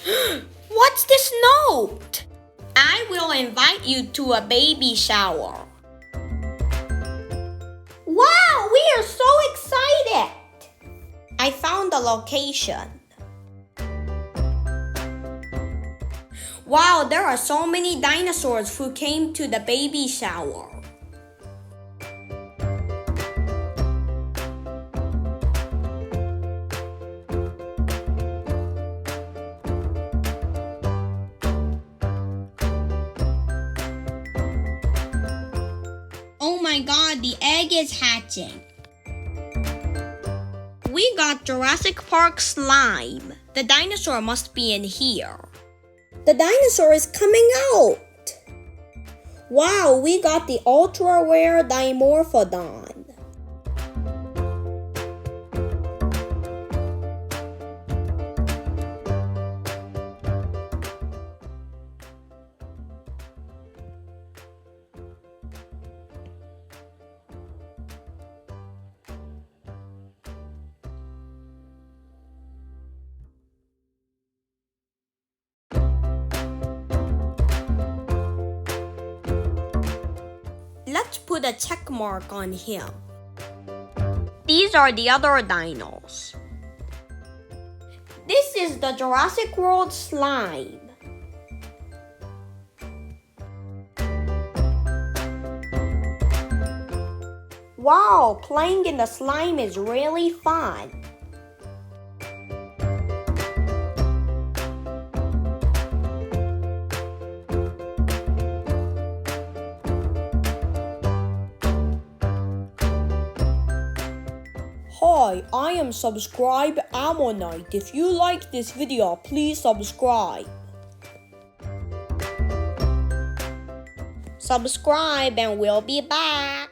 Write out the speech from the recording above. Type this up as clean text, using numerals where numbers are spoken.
What's this note? I will invite you to a baby shower. Wow, we are so excited! I found the location. Wow, there are so many dinosaurs who came to the baby shower. Oh my god, the egg is hatching. We got Jurassic Park slime. The dinosaur must be in here. The dinosaur is coming out! Wow, we got the ultra rare dimorphodon. Let's put a check mark on him. These are the other dinos. This is the Jurassic World slime. Wow, playing in the slime is really fun. Hi, I am Subscribe Ammonite. If you like this video, please subscribe. Subscribe and we'll be back.